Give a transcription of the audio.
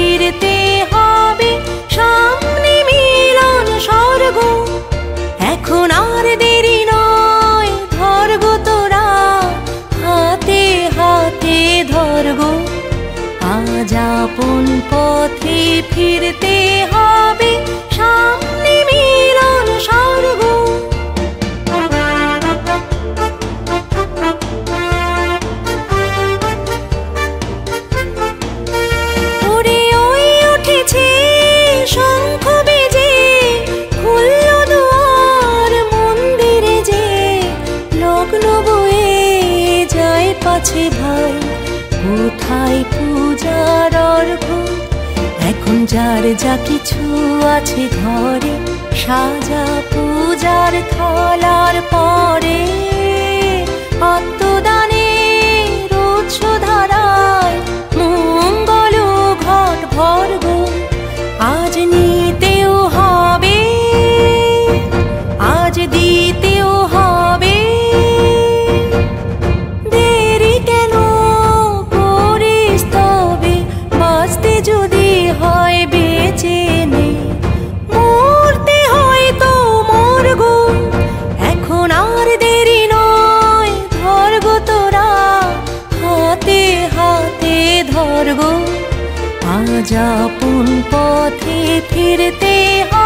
ফিরতে হবে, সামনে মিলন স্বর্গ। এখন আর দেরি নয়, ধর গো তোরা, হাতে হাতে ধর গো। আজ আপন পথে ফিরতে হবে, সামনে মিলন স্বর্গ। ওরে ওই উঠেছে শঙ্খ বেজে, খুলল দুয়ার মন্দিরে যে, লগ্ন বয়ে যায় পাছে ভাই, কোথায় পূজার অর্ঘ্য? এখন যার যা কিছু আছে ঘরে, সাজা পূজার থালার পরে। আত্মদানের উৎস ধারায় মঙ্গল ঘট ভর্গ। আজ নিতেও হবে, আজ দিতেও হবে, দেরি কেন করিস তবে, বাঁচতে যদি হয় বেঁচে নে, মরতে হয় তো মরগ। এখন আর দেরি নয়, ধর গো তোরা, হাতে হাতে ধর গো। আজ আপন পথে ফিরতে হয়।